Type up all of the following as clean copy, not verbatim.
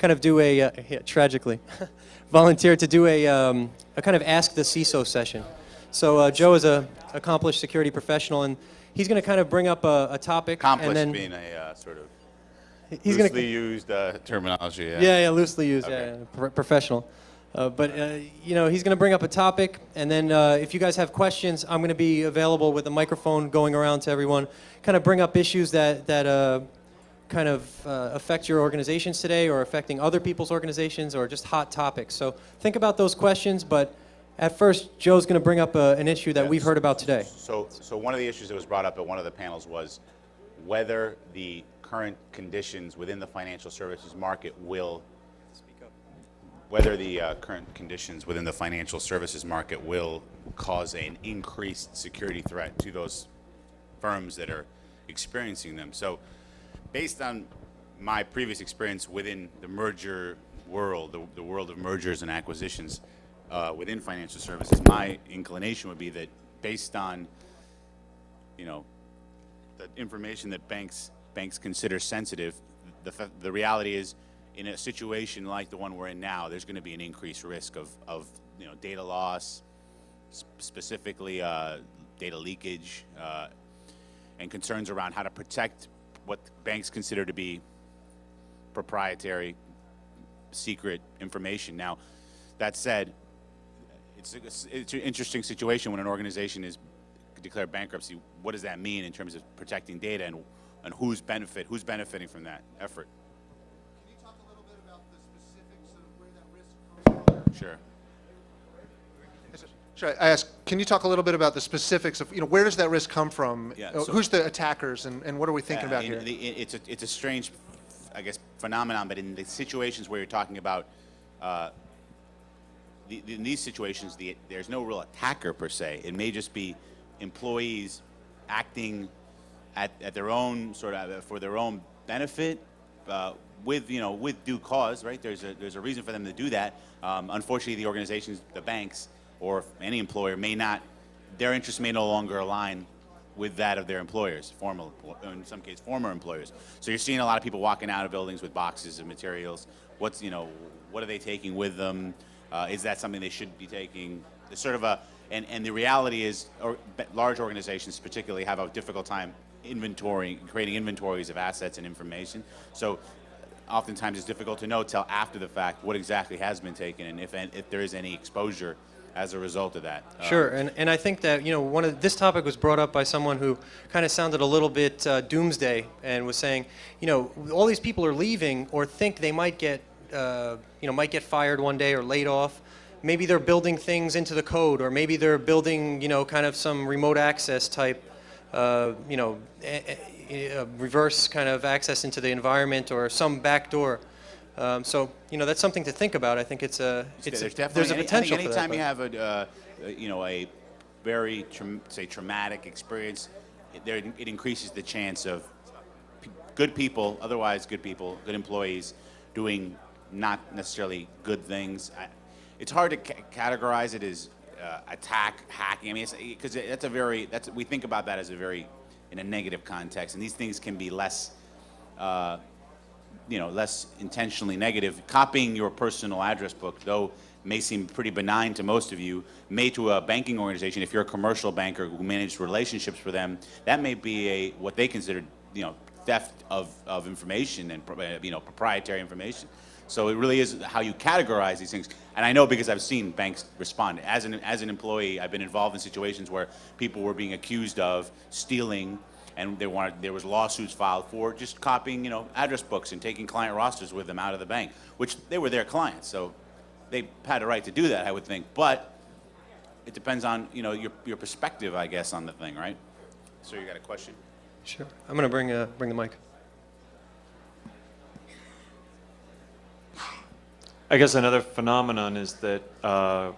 kind of do a tragically volunteered to do a kind of ask the CISO session. So Joe is a accomplished security professional, and he's going to kind of bring up a topic. Accomplished and then being a sort of he's loosely used terminology. Yeah, loosely used. Okay. Professional. But he's going to bring up a topic, and then if you guys have questions, I'm going to be available with a microphone going around to everyone. Kind of bring up issues that kind of affect your organizations today, or affecting other people's organizations, or just hot topics. So think about those questions. But at first, Joe's going to bring up an issue that we've heard about today. So one of the issues that was brought up at one of the panels was whether the current conditions within the financial services market will cause an increased security threat to those firms that are experiencing them. So based on my previous experience within the merger world, the world of mergers and acquisitions within financial services, my inclination would be that based on, the information that banks consider sensitive, the reality is, in a situation like the one we're in now, there's going to be an increased risk of data loss, specifically data leakage, and concerns around how to protect what banks consider to be proprietary, secret information. Now, that said, it's an interesting situation when an organization is declared bankruptcy. What does that mean in terms of protecting data, and who's benefiting from that effort? Can you talk a little bit about the specifics of where that risk comes from? Sure. Sure. I ask, can you talk a little bit about the specifics of, where does that risk come from? Yeah, Who's the attackers, and what are we thinking about here? It's a strange, I guess, phenomenon, but in the situations where you're talking about, in these situations, there's no real attacker per se. It may just be employees acting at their own for their own benefit, with due cause, right? There's a reason for them to do that. Unfortunately, the organizations, the banks, or any employer their interests may no longer align with that of their employers, in some cases former employers. So you're seeing a lot of people walking out of buildings with boxes of materials. What are they taking with them? Is that something they should be taking? It's sort of and the reality is, large organizations particularly have a difficult time creating inventories of assets and information. So oftentimes it's difficult to know till after the fact what exactly has been taken, and if there is any exposure as a result of that. Sure, and I think that this topic was brought up by someone who kind of sounded a little bit doomsday, and was saying, all these people are leaving or think they might get fired one day or laid off. Maybe they're building things into the code, or maybe they're building kind of some remote access type, reverse kind of access into the environment, or some backdoor. So that's something to think about. I think there's a potential for that. Anytime you have a very traumatic experience, it increases the chance of good people, good employees, doing not necessarily good things. It's hard to categorize it as hacking. I mean, because we think about that as in a negative context, and these things can be less intentionally negative. Copying your personal address book, though, may seem pretty benign to most of you, may to a banking organization, if you're a commercial banker who manages relationships for them, that may be what they consider, theft of information and proprietary information. So it really is how you categorize these things. And I know because I've seen banks respond. As an employee, I've been involved in situations where people were being accused of stealing, and there was lawsuits filed for just copying, address books and taking client rosters with them out of the bank, which they were their clients, so they had a right to do that, I would think. But it depends on your perspective, I guess, on the thing, right? So you got a question? Sure. I'm going to bring the mic. I guess another phenomenon is that the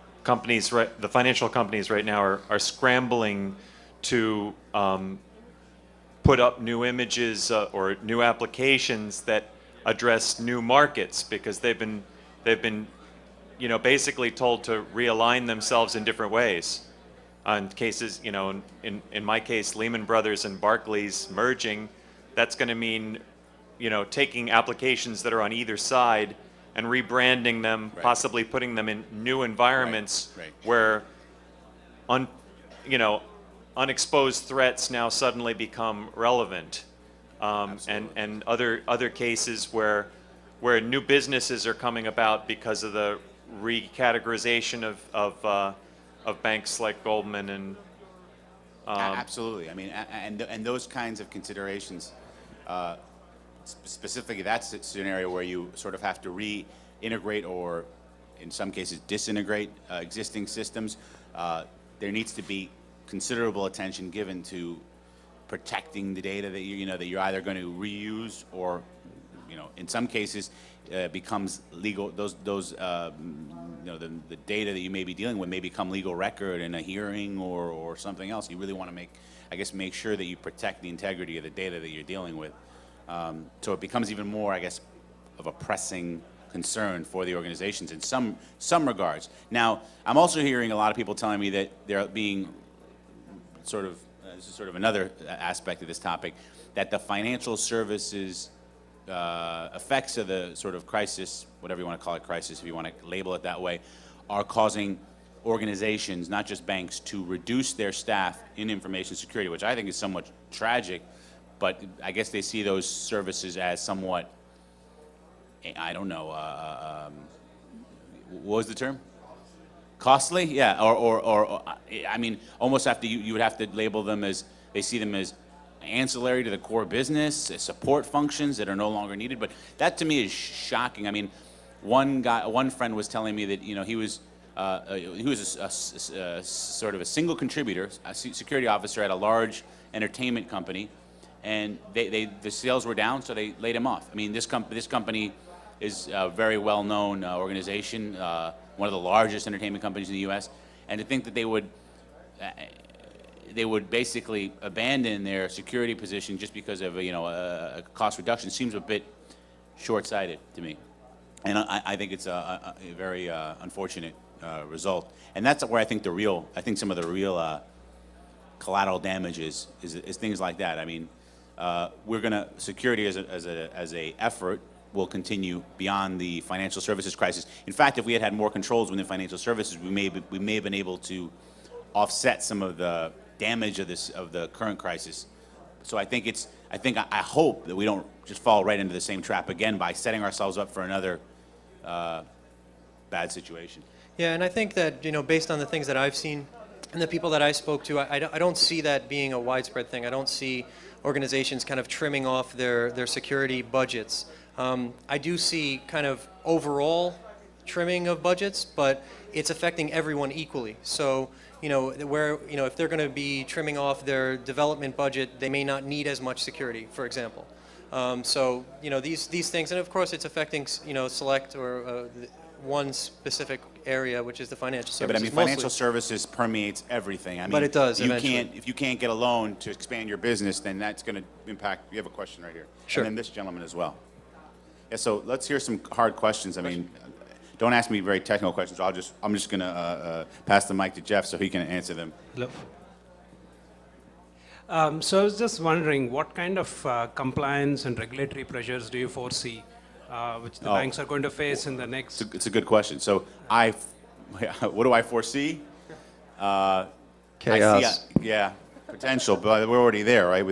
financial companies right now are scrambling to put up new images or new applications that address new markets, because they've been basically told to realign themselves in different ways. On cases, in my case, Lehman Brothers and Barclays merging, that's going to mean taking applications that are on either side and rebranding them, Right. possibly putting them in new environments Right. where unexposed threats now suddenly become relevant. And other cases where new businesses are coming about because of the recategorization of banks like Goldman and Absolutely. I mean, and those kinds of considerations, specifically that's a scenario where you sort of have to reintegrate or, in some cases, disintegrate existing systems. There needs to be considerable attention given to protecting the data that that you're either going to reuse or, in some cases, becomes legal. The data that you may be dealing with may become legal record in a hearing or something else. You really want to make sure that you protect the integrity of the data that you're dealing with. So it becomes even more, of a pressing concern for the organizations in some regards. Now, I'm also hearing a lot of people telling me that they're being this is sort of another aspect of this topic, that the financial services effects of the sort of crisis, whatever you want to call it, crisis, if you want to label it that way, are causing organizations, not just banks, to reduce their staff in information security, which I think is somewhat tragic, but I guess they see those services as somewhat, I don't know, what was the term? Costly? Yeah, or I mean, almost you would have to label them as, they see them as ancillary to the core business, support functions that are no longer needed. But that to me is shocking. I mean, one friend was telling me that he was a sort of a single contributor, a security officer at a large entertainment company, and the sales were down, so they laid him off. I mean, this company is a very well-known organization, one of the largest entertainment companies in the U.S., and to think that they would basically abandon their security position just because of a cost reduction seems a bit short-sighted to me, and I think it's a very unfortunate result, and that's where I think some of the real collateral damage is things like that. I mean, security as a effort will continue beyond the financial services crisis. In fact, if we had more controls within financial services, we may have been able to offset some of the damage of the current crisis. So I hope that we don't just fall right into the same trap again by setting ourselves up for another bad situation. Yeah, and I think that, based on the things that I've seen and the people that I spoke to, I don't see that being a widespread thing. I don't see organizations kind of trimming off their security budgets. I do see kind of overall trimming of budgets, but it's affecting everyone equally. So, if they're going to be trimming off their development budget, they may not need as much security, for example. So, these things, and of course it's affecting, select or one specific area, which is the financial services. Yeah, but I mean, financial services permeates everything. I mean, But it does, If you can't get a loan to expand your business, then that's going to impact. You have a question right here. Sure. And then this gentleman as well. Yeah, so let's hear some hard questions. I mean, don't ask me very technical questions. I'm just going to pass the mic to Jeff so he can answer them. Hello. So I was just wondering, what kind of compliance and regulatory pressures do you foresee, which the banks are going to face in the next? It's a good question. So what do I foresee? Chaos. Potential, but we're already there, right?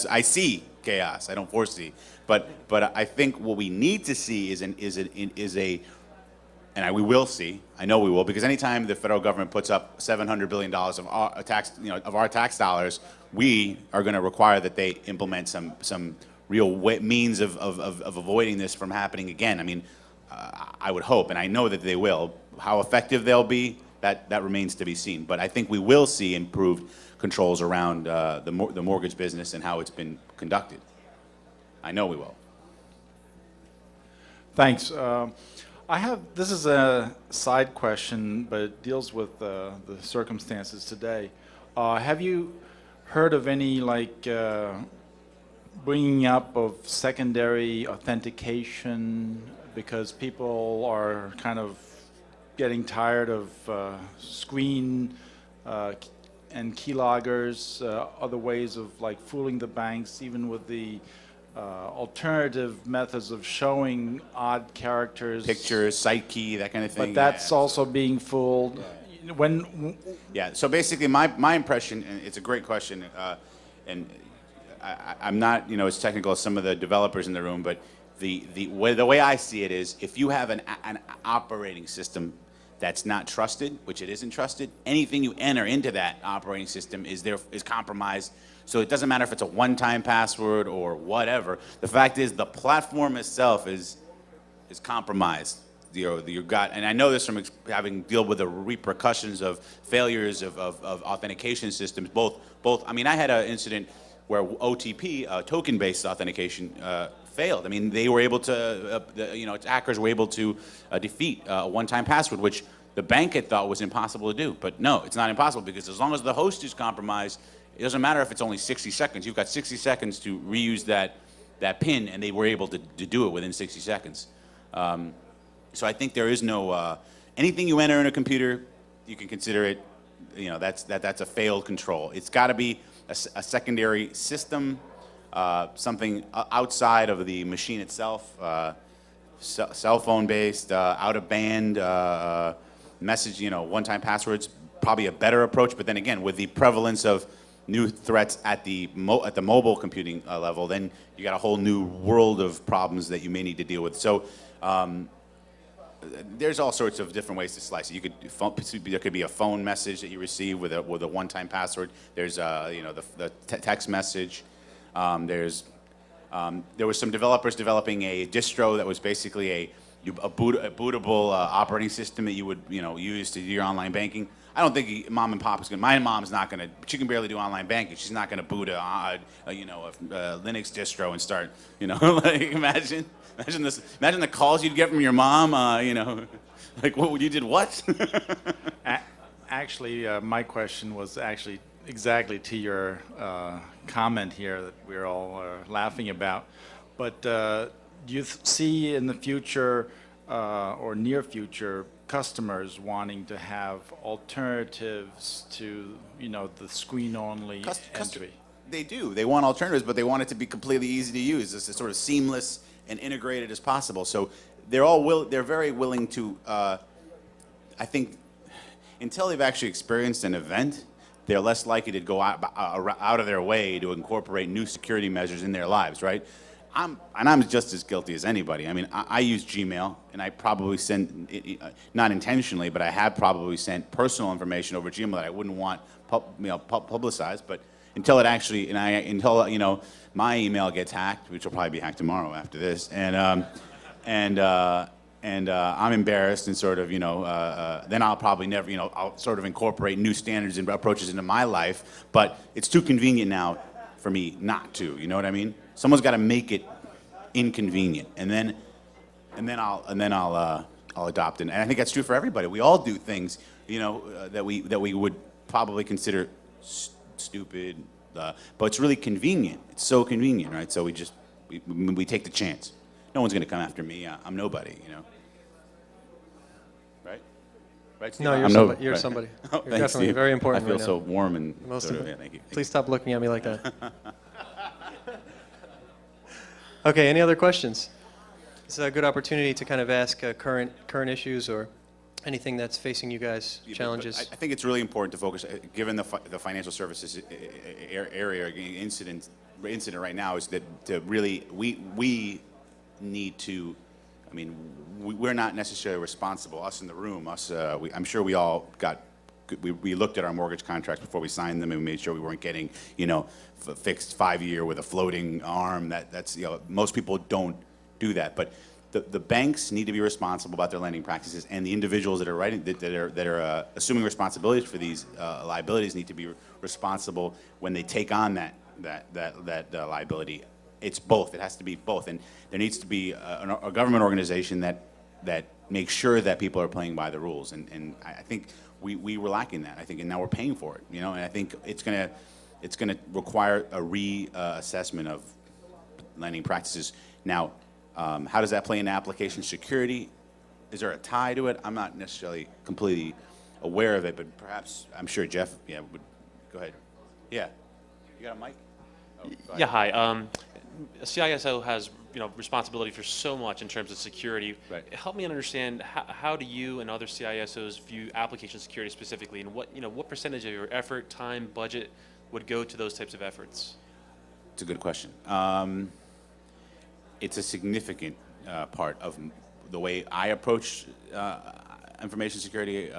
I see chaos. I don't foresee. But I think what we need to see we will see. I know we will, because anytime the federal government puts up $700 billion of our tax dollars, we are going to require that they implement some real means of avoiding this from happening again. I mean, I would hope, and I know that they will. How effective they'll be, that remains to be seen. But I think we will see improved controls around the mortgage business and how it's been conducted. I know we will. Thanks. This is a side question, but it deals with the circumstances today. Have you heard of any bringing up of secondary authentication, because people are kind of getting tired of screen and keyloggers, other ways of fooling the banks, even with the alternative methods of showing odd characters. Pictures, site key, that kind of thing. But that's yeah. also being fooled. When Yeah, so basically my impression, and it's a great question, and I'm not, as technical as some of the developers in the room, but the way I see it is, if you have an operating system that's not trusted, which it isn't trusted, anything you enter into that operating system is compromised. So it doesn't matter if it's a one-time password or whatever. The fact is, the platform itself is compromised. And I know this from having dealt with the repercussions of failures of authentication systems. Both. I mean, I had an incident where OTP, token-based authentication, failed. I mean, they were able to, hackers were able to defeat a one-time password, which the bank had thought was impossible to do. But no, it's not impossible, because as long as the host is compromised, it doesn't matter if it's only 60 seconds. You've got 60 seconds to reuse that PIN, and they were able to do it within 60 seconds. So I think there is no anything you enter in a computer, you can consider it, that's a failed control. It's got to be a secondary system, something outside of the machine itself, cell phone based, out of band message, one-time passwords, probably a better approach. But then again, with the prevalence of new threats at the mobile computing level, then you got a whole new world of problems that you may need to deal with. So. There's all sorts of different ways to slice it. There could be a phone message that you receive with a one-time password. There's the text message. There was some developers developing a distro that was basically a bootable operating system that you would use to do your online banking. I don't think mom and pop is going. My mom's not going to. She can barely do online banking. She's not going to boot a Linux distro and start. Like imagine this. Imagine the calls you'd get from your mom. Like what you did what? Actually, my question was actually exactly to your comment here that we're all laughing about. But do you see in the future or near future customers wanting to have alternatives to the screen-only entry? They do. They want alternatives, but they want it to be completely easy to use. It's sort of seamless and integrated as possible. So they're very willing to. I think until they've actually experienced an event, they're less likely to go out of their way to incorporate new security measures in their lives, right? I'm just as guilty as anybody. I mean, I use Gmail, and I probably send, not intentionally, but I have probably sent personal information over Gmail that I wouldn't want publicized. But until it actually, until my email gets hacked, which will probably be hacked tomorrow after this, and I'm embarrassed and sort of, then I'll probably never, I'll sort of incorporate new standards and approaches into my life. But it's too convenient now for me not to. You know what I mean? Someone's got to make it inconvenient, and then I'll adopt it. And I think that's true for everybody. We all do things, that we would probably consider stupid, but it's really convenient. It's so convenient, right? So we take the chance. No one's going to come after me. I'm nobody, Right? Right, Steve? No, you're I'm somebody. You're right. somebody. Oh, You're thanks, definitely Steve. very important I feel right so now. warm and Most sort of yeah, thank you. Please stop looking at me like that. Okay, any other questions? It's a good opportunity to kind of ask current issues or anything that's facing you guys, Yeah, but challenges. I think it's really important to focus, given the financial services area incident right now, is that to really we need to. I mean, we're not necessarily responsible. Us in the room, I'm sure we all got. We looked at our mortgage contracts before we signed them, and we made sure we weren't getting, fixed 5-year with a floating arm. That's most people don't do that, but the banks need to be responsible about their lending practices, and the individuals that are assuming responsibilities for these liabilities need to be responsible when they take on that liability. It's both. It has to be both, and there needs to be a government organization that makes sure that people are playing by the rules. And I think we were lacking that. I think, and now we're paying for it. And I think it's gonna require a reassessment of lending practices. Now, how does that play into application security? Is there a tie to it? I'm not necessarily completely aware of it, but perhaps I'm sure Jeff, would go ahead. Yeah, you got a mic? Oh, go ahead. Yeah, hi. a CISO has responsibility for so much in terms of security. Right. Help me understand how do you and other CISOs view application security specifically, and what percentage of your effort, time, budget would go to those types of efforts? It's a good question. It's a significant part of the way I approach information security,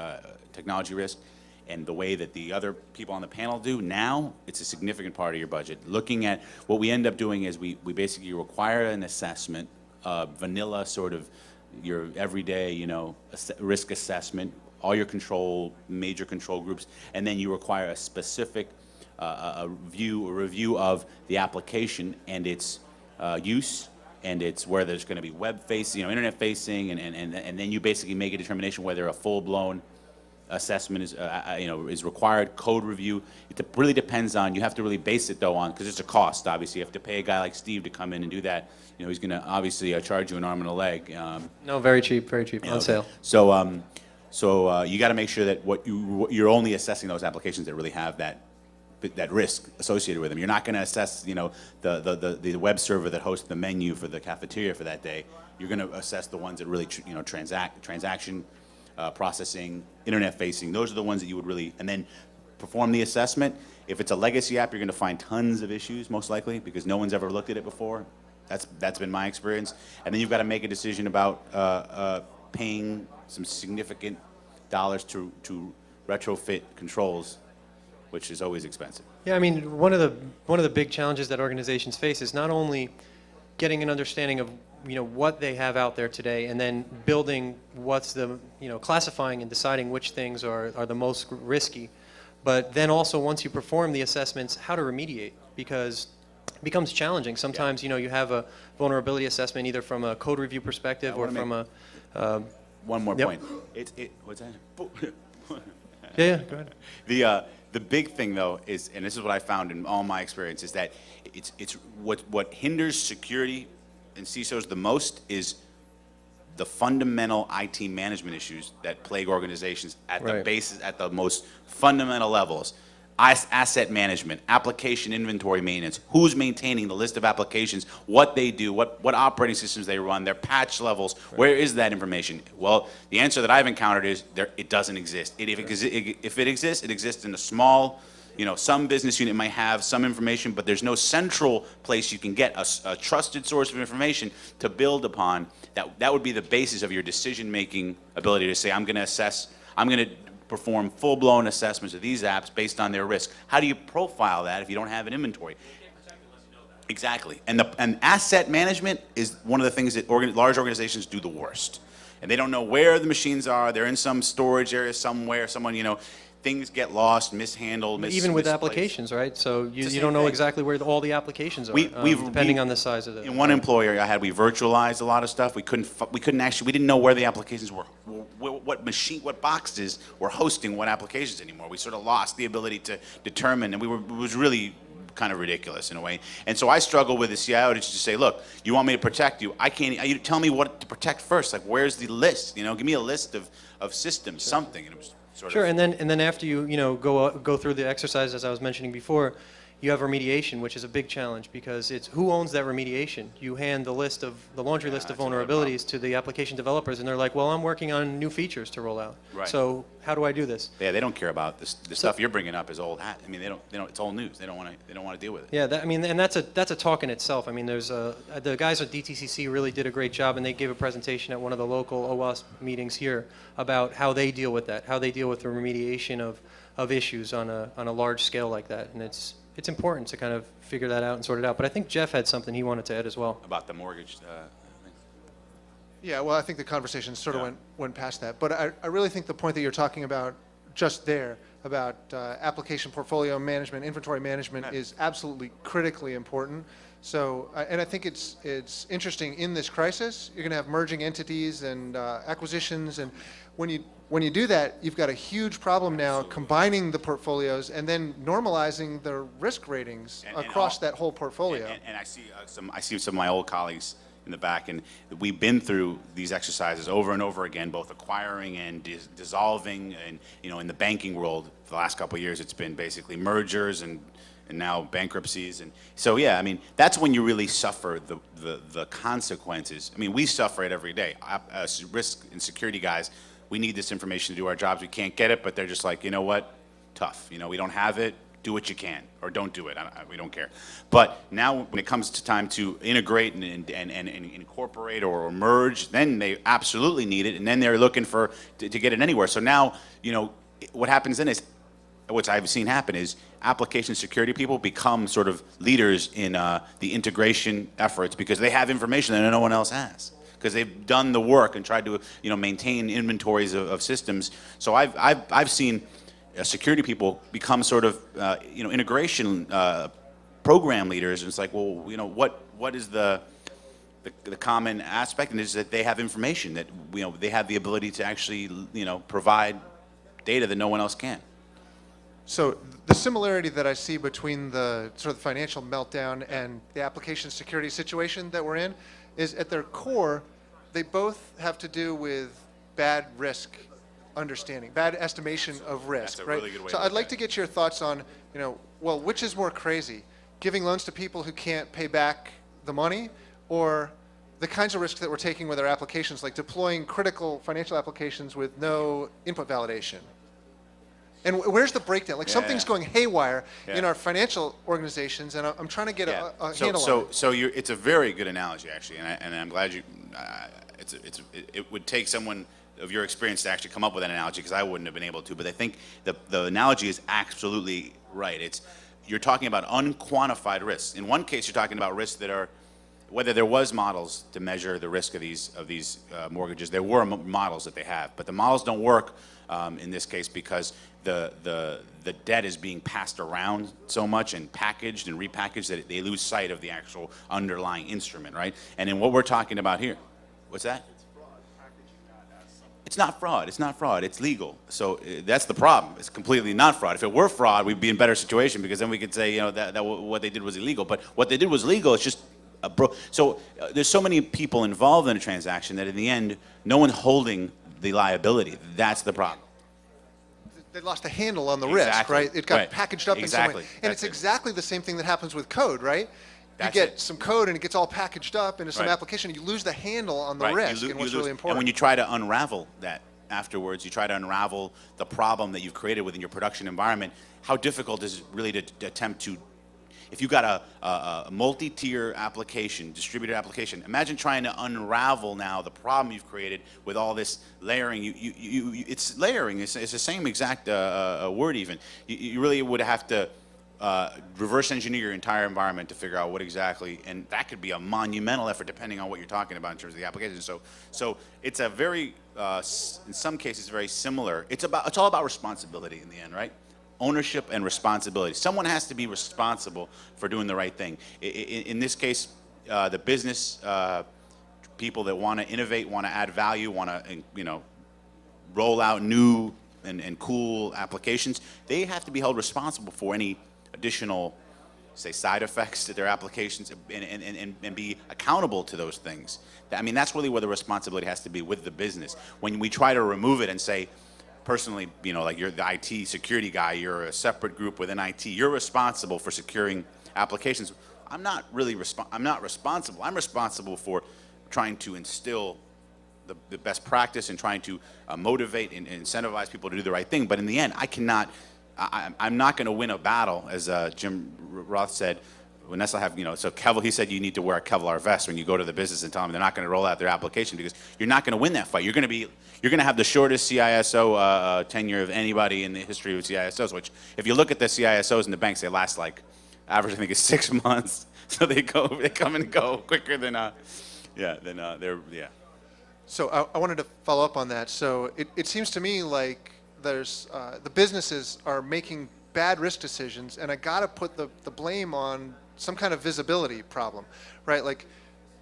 technology risk, and the way that the other people on the panel do now. It's a significant part of your budget. Looking at what we end up doing is we basically require an assessment, vanilla sort of your everyday, risk assessment, all your major control groups, and then you require a specific a review of the application and its use, and it's where there's going to be web facing, internet facing, and then you basically make a determination whether a full-blown assessment is required. Code review. It really depends on. You have to really base it though on, because it's a cost. Obviously, you have to pay a guy like Steve to come in and do that. He's going to obviously charge you an arm and a leg. No, very cheap, on sale. So you got to make sure that you're only assessing those applications that really have that risk associated with them. You're not going to assess, the web server that hosts the menu for the cafeteria for that day. You're going to assess the ones that really, transaction processing, internet facing. Those are the ones that you would really, and then perform the assessment. If it's a legacy app, you're going to find tons of issues, most likely, because no one's ever looked at it before. That's been my experience. And then you've got to make a decision about paying some significant dollars to retrofit controls, which is always expensive. Yeah, I mean, one of the big challenges that organizations face is not only getting an understanding of what they have out there today, and then building what's the classifying and deciding which things are the most risky, but then also once you perform the assessments, how to remediate, because it becomes challenging. Sometimes you have a vulnerability assessment either from a code review perspective or from a one more Yep. point. What's that? yeah, go ahead. The big thing though is, and this is what I found in all my experience, is that it's what hinders security and CISOs the most is the fundamental IT management issues that plague organizations at the basis, at the most fundamental levels. Asset management, application inventory maintenance, who's maintaining the list of applications, what they do, what operating systems they run, their patch levels, where is that information? Well, the answer that I've encountered is it doesn't exist. If it exists, it exists in a small, some business unit might have some information, but there's no central place you can get a trusted source of information to build upon. That would be the basis of your decision-making ability to say, I'm going to perform full-blown assessments of these apps based on their risk. How do you profile that if you don't have an inventory? Exactly. And asset management is one of the things that large organizations do the worst. And they don't know where the machines are. They're in some storage area somewhere. Things get lost, mishandled, Even with misplaced. applications, right? So you same don't know thing. exactly where all the applications are, We've depending on the size of the. In one employer I had, we virtualized a lot of stuff. We didn't know where the applications were, what boxes were hosting what applications anymore. We sort of lost the ability to determine, and it was really kind of ridiculous in a way. And so I struggle with the CIO to just say, look, you want me to protect you? You tell me what to protect first. Like, where's the list? Give me a list of systems, something. And it was sort Sure, of, and then after you go through the exercise as I was mentioning before, you have remediation, which is a big challenge because it's who owns that remediation. You hand the laundry list of that's another vulnerabilities to the application developers, and they're like, well, I'm working on new features to roll out. Right. So how do I do this? yeah, they don't care about this. The stuff you're bringing up is old hat. I mean, they don't. It's old news. They don't want to deal with it. Yeah, and that's a talk in itself. I mean, there's the guys at DTCC really did a great job, and they gave a presentation at one of the local Owasp meetings here about how they deal with that, how they deal with the remediation of issues on a large scale like that, and it's important to kind of figure that out and sort it out. But I think Jeff had something he wanted to add as well. About the mortgage thing. Yeah, well, I think the conversation sort of Yeah. went past that. But I really think the point that you're talking about just there, about application portfolio management, inventory management, is absolutely critically important. So, and I think it's interesting in this crisis, you're going to have merging entities and acquisitions, and when you do that, you've got a huge problem now combining the portfolios and then normalizing the risk ratings And across all- that whole portfolio. And I see some of my old colleagues in the back, and we've been through these exercises over and over again, both acquiring and dissolving, and in the banking world for the last couple of years, it's been basically mergers and and now bankruptcies. And so, yeah, I mean, that's when you really suffer the consequences. I mean, we suffer it every day. As risk and security guys, we need this information to do our jobs. We can't get it, but they're just like, you know what? Tough. You know, we don't have it. Do what you can, or don't do it. We don't care. But now, when it comes to time to integrate and incorporate or merge, then they absolutely need it, and then they're looking to get it anywhere. So now, you know, what happens then is, what I've seen happen is application security people become sort of leaders in the integration efforts because they have information that no one else has, because they've done the work and tried to, you know, maintain inventories of systems. So I've seen security people become sort of, you know, integration program leaders. And it's like, well, you know, what is the common aspect? And is that they have information that, you know, they have the ability to actually, you know, provide data that no one else can. So the similarity that I see between the sort of financial meltdown and the application security situation that we're in is, at their core, they both have to do with bad risk understanding, bad estimation of risk, That's a right? really good way So to I'd look like at to it. get your thoughts on, you know, well, which is more crazy, giving loans to people who can't pay back the money, or the kinds of risks that we're taking with our applications, like deploying critical financial applications with no input validation? And where's the breakdown? Like, something's going haywire in our financial organizations, and I'm trying to get a handle on it. So it's a very good analogy, actually, and I'm glad you. It would take someone of your experience to actually come up with an analogy, because I wouldn't have been able to. But I think the analogy is absolutely right. You're talking about unquantified risks. In one case, you're talking about risks that are, whether there was models to measure the risk of these mortgages, there were models that they have, but the models don't work in this case because the debt is being passed around so much and packaged and repackaged that they lose sight of the actual underlying instrument, right? And in what we're talking about here, what's that? It's not fraud. It's not fraud. It's legal. So that's the problem. It's completely not fraud. If it were fraud, we'd be in a better situation, because then we could say, you know, that what they did was illegal. But what they did was legal. It's just there's so many people involved in a transaction that in the end, no one's holding the liability. That's the problem. They lost a handle on the risk, Exactly. right? It got Right. packaged up in some way. Exactly. And That's it's it. exactly the same thing that happens with code, right? You That's get it. some code and it gets all packaged up into some Right. application. You lose the handle on the Right. risk, You and what's lose. really important. And when you try to unravel that afterwards, you try to unravel the problem that you've created within your production environment, how difficult is it really to attempt to, if you've got a multi-tier application, distributed application, imagine trying to unravel now the problem you've created with all this layering. It's layering. It's the same exact word even. You really would have to reverse engineer your entire environment to figure out what exactly, and that could be a monumental effort depending on what you're talking about in terms of the application. So it's a very, in some cases, very similar. It's all about responsibility in the end, right? Ownership and responsibility. Someone has to be responsible for doing the right thing. In this case, the business people that want to innovate, want to add value, want to, you know, roll out new and cool applications, they have to be held responsible for any additional, say, side effects to their applications, and be accountable to those things. I mean, that's really where the responsibility has to be with the business. When we try to remove it and say, personally, you know, like you're the IT security guy, you're a separate group within IT, you're responsible for securing applications. I'm not responsible. I'm responsible for trying to instill the best practice and trying to motivate and incentivize people to do the right thing. But in the end, I'm not going to win a battle, as Jim Roth said. Vanessa have, you know, so he said you need to wear a Kevlar vest when you go to the business and tell them they're not going to roll out their application, because you're not going to win that fight. You're going to have the shortest CISO tenure of anybody in the history of CISOs, which if you look at the CISOs in the banks, they last like, average I think is 6 months. So they come and go quicker than, So I wanted to follow up on that. So it seems to me like there's the businesses are making bad risk decisions, and I got to put the blame on some kind of visibility problem, right? Like,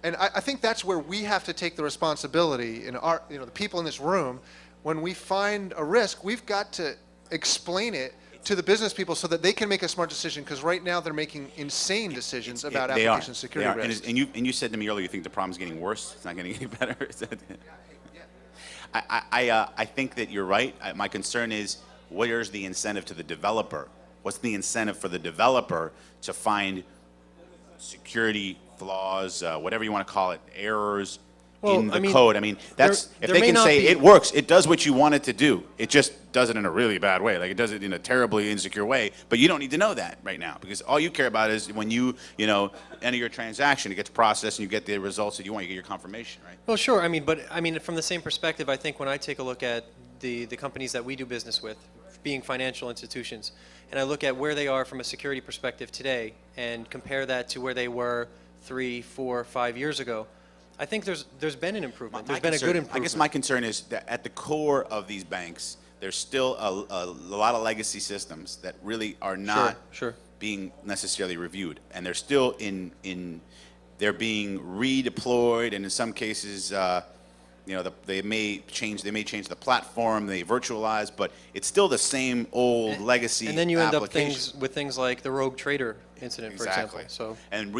and I think that's where we have to take the responsibility in our, you know, the people in this room. When we find a risk, we've got to explain it to the business people so that they can make a smart decision, because right now they're making insane decisions about application security risk. risks. And you said to me earlier, you think the problem's getting worse? It's not getting any better? I think that you're right. My concern is, where's the incentive to the developer What's the incentive for the developer to find security flaws, whatever you want to call it, errors in the code? I mean, that's if there they may can not say be- it works, it does what you want it to do. It just does it in a really bad way. Like it does it in a terribly insecure way. But you don't need to know that right now because all you care about is when you enter your transaction, it gets processed and you get the results that you want. You get your confirmation, right? Well, sure. I mean, from the same perspective, I think when I take a look at the companies that we do business with, being financial institutions, and I look at where they are from a security perspective today, and compare that to where they were 3, 4, 5 years ago, I think there's been an improvement. There's been a good improvement. I guess my concern is that at the core of these banks, there's still a lot of legacy systems that really are not Sure. being necessarily reviewed, and they're still they're being redeployed, and in some cases, they may change the platform, they virtualize, but it's still the same old legacy. And then you end up application. with things like the Rogue Trader incident, for example. Exactly. So And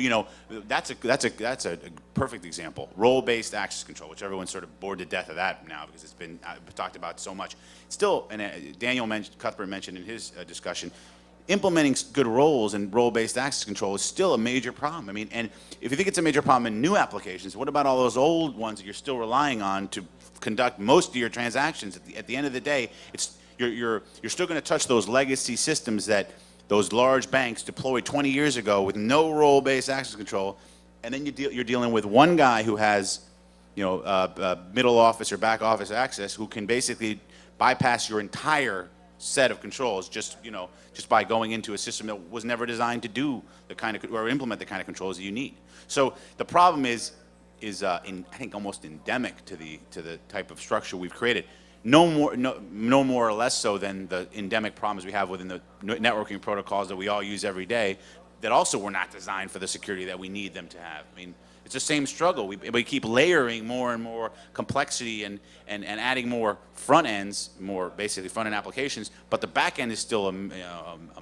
that's a perfect example. Role-based access control, which everyone's sort of bored to death of that now because it's been talked about so much. Still, and Cuthbert mentioned in his discussion, implementing good roles and role-based access control is still a major problem. I mean, and if you think it's a major problem in new applications, what about all those old ones that you're still relying on to conduct most of your transactions? At the end of the day, you're still going to touch those legacy systems that those large banks deployed 20 years ago with no role-based access control, and then you're dealing with one guy who has, middle office or back office access who can basically bypass your entire set of controls just by going into a system that was never designed to do the kind of or implement the kind of controls that you need. So the problem is I think almost endemic to the type of structure we've created. No more or less so than the endemic problems we have within the networking protocols that we all use every day that also were not designed for the security that we need them to have. I mean, it's the same struggle. We keep layering more and more complexity and adding more front ends, more basically front end applications, but the back end is still a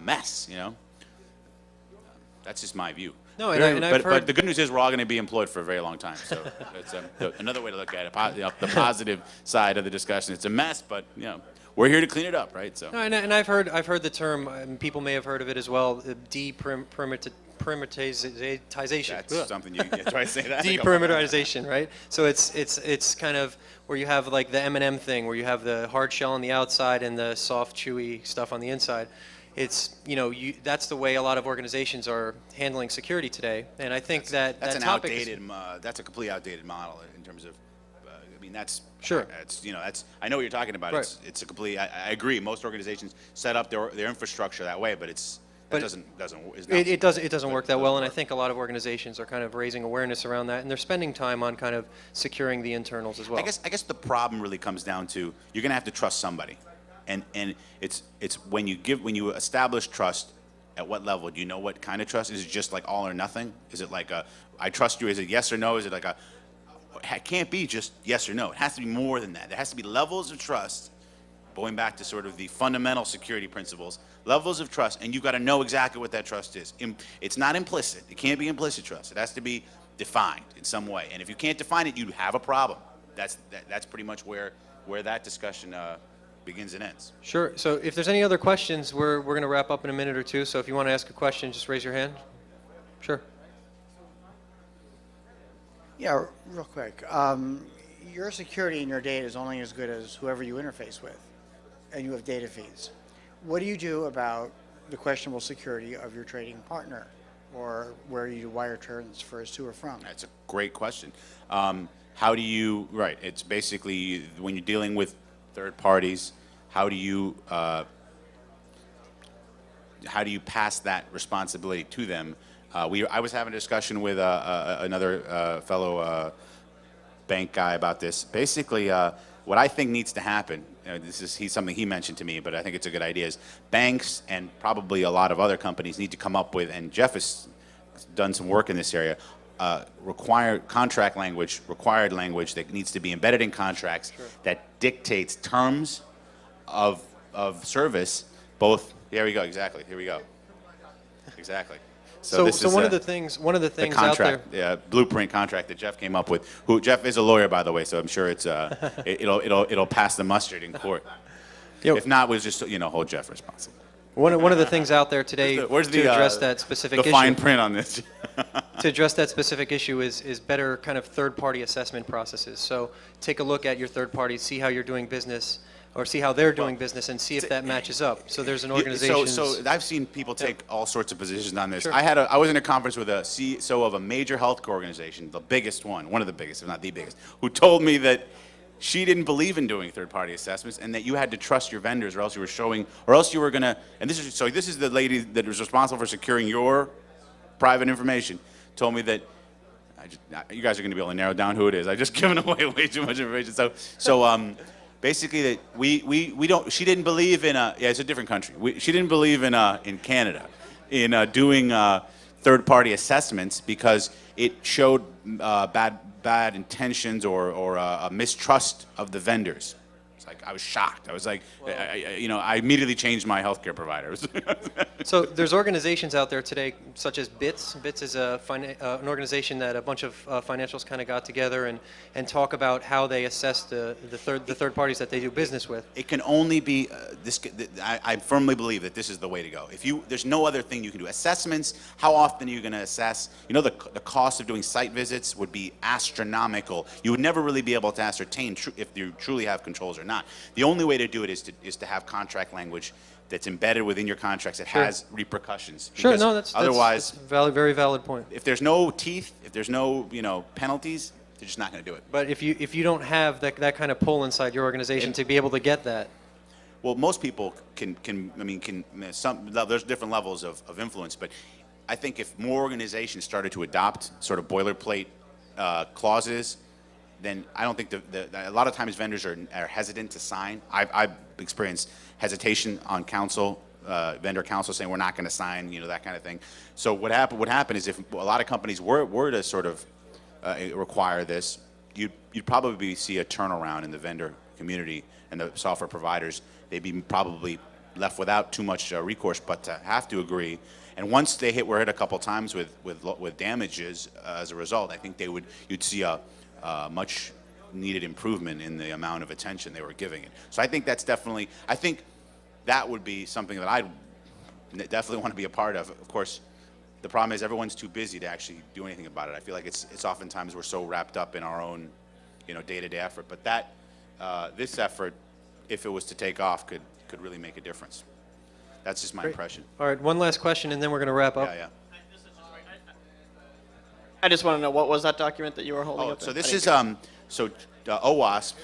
mess. That's just my view. No, and I've heard. But the good news is we're all going to be employed for a very long time. So it's another way to look at it. The positive side of the discussion. It's a mess, but we're here to clean it up, right? So. No, and I've heard the term. People may have heard of it as well. Perimeterization. That's something you try to say that. Deperimeterization, right? So it's kind of where you have like the M&M thing, where you have the hard shell on the outside and the soft, chewy stuff on the inside. It's that's the way a lot of organizations are handling security today, and I think that's an topic outdated. That's a completely outdated model in terms of. I mean, that's sure. That's I know what you're talking about. Right. It's a complete. I agree. Most organizations set up their infrastructure that way, but it doesn't work that well, and I think a lot of organizations are kind of raising awareness around that, and they're spending time on kind of securing the internals as well. I guess the problem really comes down to you're going to have to trust somebody, and it's when you establish trust, at what level? Do you know what kind of trust? Is it just like all or nothing? Is it like I trust you? Is it yes or no? Is it like it can't be just yes or no. It has to be more than that. There has to be levels of trust, going back to sort of the fundamental security principles, levels of trust, and you've got to know exactly what that trust is. It's not implicit. It can't be implicit trust. It has to be defined in some way. And if you can't define it, you have a problem. That's pretty much where that discussion begins and ends. Sure. So if there's any other questions, we're going to wrap up in a minute or two. So if you want to ask a question, just raise your hand. Sure. Yeah, real quick. Your security in your data is only as good as whoever you interface with, and you have data feeds. What do you do about the questionable security of your trading partner, or where you do wire transfers to or from? That's a great question. How do you, right, it's basically when you're dealing with third parties, how do you pass that responsibility to them? I was having a discussion with another fellow bank guy about this. Basically, what I think needs to happen, something he mentioned to me, but I think it's a good idea, is banks and probably a lot of other companies need to come up with, and Jeff has done some work in this area, required language that needs to be embedded in contracts that dictates terms of service, both, there we go, exactly, here we go. Exactly. So this is one of the things the out there. contract, blueprint contract that Jeff came up with. Who Jeff is a lawyer, by the way, so I'm sure it's it'll pass the mustard in court. Yo. If not, we'll just hold Jeff responsible. One of the things out there today Where's to address that specific the issue, fine print on this? to address that specific issue is better kind of third-party assessment processes. So take a look at your third party, see how you're doing business, or see how they're doing business, and see if that matches up. So there's an organization. So I've seen people take all sorts of positions on this. Sure. I was in a conference with a CEO of a major healthcare organization, the biggest one of the biggest, if not the biggest, who told me that she didn't believe in doing third-party assessments, and that you had to trust your vendors, or else you were showing, or else you were gonna. And this is the lady that was responsible for securing your private information. Told me that you guys are gonna be able to narrow down who it is. I just given away way too much information. So basically that we don't. She didn't believe in it's a different country. She didn't believe in Canada in doing third-party assessments because it showed bad intentions or a mistrust of the vendors. It's like I was shocked. I was like, I immediatally changed my healthcare providers. So there's organizations out there today, such as BITS. BITS is an organization that a bunch of financials kind of got together and talk about how they assess the third parties that they do business with. It can only be I firmly believe that this is the way to go. There's no other thing you can do. Assessments. How often are you going to assess? The cost of doing site visits would be astronomical. You would never really be able to ascertain if you truly have controls or not. The only way to do it is to have contract language that's embedded within your contracts that has repercussions. Sure, Because no, that's otherwise, very valid point. if there's no teeth, if there's no penalties, they're just not going to do it. But if you don't have that kind of pull inside your organization to be able to get that, Well, most people can there's different levels of influence, but I think if more organizations started to adopt sort of boilerplate clauses, then I don't think a lot of times vendors are hesitant to sign. I've experienced hesitation on vendor council saying we're not going to sign, that kind of thing. So what happened is if a lot of companies were to sort of require this, you'd probably see a turnaround in the vendor community and the software providers. They'd be probably left without too much recourse, but to have to agree. And once were hit a couple times with damages as a result, I think you'd see a much needed improvement in the amount of attention they were giving it. So I think that would be something that I definitely want to be a part of. Of course, the problem is everyone's too busy to actually do anything about it. I feel like it's oftentimes we're so wrapped up in our own, day-to-day effort. But this effort, if it was to take off, could really make a difference. That's just my impression. all right, one last question, and then we're going to wrap up. Yeah. I just want to know, what was that document that you were holding up there? So this is OWASP.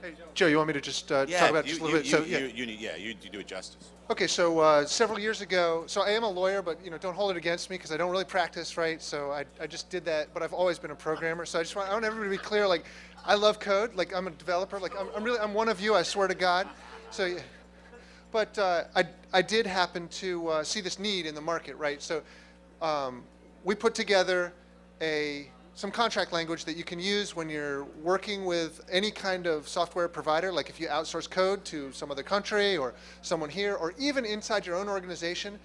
Hey, Joe, you want me to just talk about it just a little bit? You do it justice. Okay, so several years ago, so I am a lawyer, but don't hold it against me because I don't really practice, right? So I just did that, but I've always been a programmer. So I want everybody to be clear. Like, I love code. Like, I'm a developer. Like, I'm one of you. I swear to God. So, but I did happen to see this need in the market, right? So we put together some contract language that you can use when you're working with any kind of software provider, like if you outsource code to some other country or someone here, or even inside your own organization.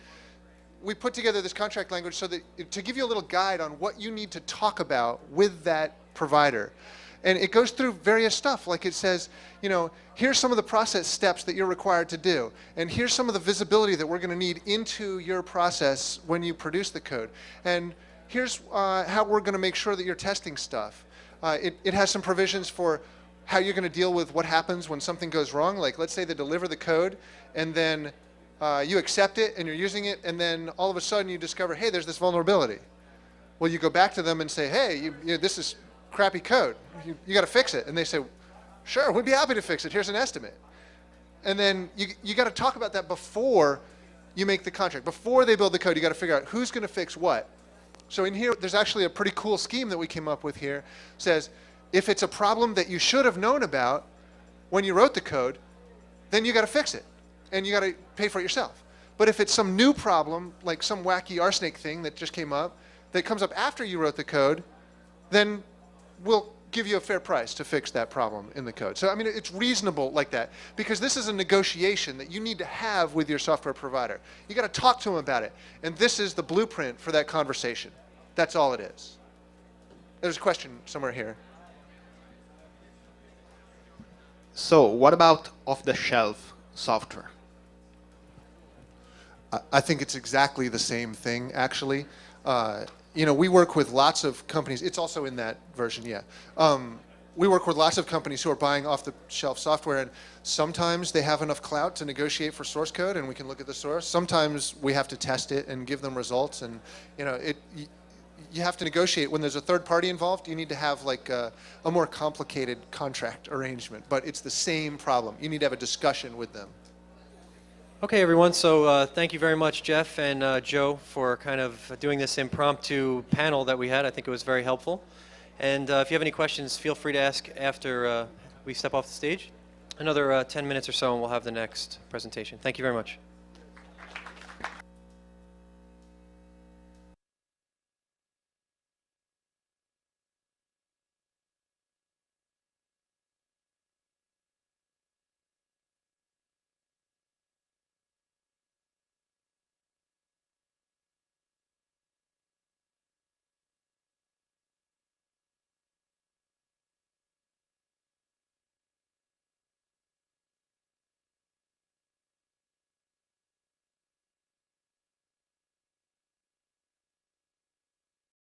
We put together this contract language so that to give you a little guide on what you need to talk about with that provider. And it goes through various stuff, like it says, here's some of the process steps that you're required to do, and here's some of the visibility that we're going to need into your process when you produce the code. And here's how we're going to make sure that you're testing stuff. It has some provisions for how you're going to deal with what happens when something goes wrong. Like, let's say they deliver the code, and then you accept it, and you're using it, and then all of a sudden you discover, hey, there's this vulnerability. Well, you go back to them and say, hey, this is crappy code. You got to fix it. And they say, sure, we'd be happy to fix it. Here's an estimate. And then you got to talk about that before you make the contract. Before they build the code, you got to figure out who's going to fix what. So in here, there's actually a pretty cool scheme that we came up with here. It says, if it's a problem that you should have known about when you wrote the code, then you got to fix it. And you got to pay for it yourself. But if it's some new problem, like some wacky arsenic thing that just came up, that comes up after you wrote the code, then we'll give you a fair price to fix that problem in the code. So, I mean, it's reasonable like that, because this is a negotiation that you need to have with your software provider. You got to talk to them about it. And this is the blueprint for that conversation. That's all it is. There's a question somewhere here. So what about off-the-shelf software? I think it's exactly the same thing, actually. We work with lots of companies. It's also in that version, yeah. We work with lots of companies who are buying off-the-shelf software, and sometimes they have enough clout to negotiate for source code, and we can look at the source. Sometimes we have to test it and give them results, and you have to negotiate. When there's a third party involved, you need to have like a more complicated contract arrangement, but it's the same problem. You need to have a discussion with them. Okay, everyone. So thank you very much, Jeff and Joe, for kind of doing this impromptu panel that we had. I think it was very helpful. And if you have any questions, feel free to ask after we step off the stage. Another 10 minutes or so, and we'll have the next presentation. Thank you very much.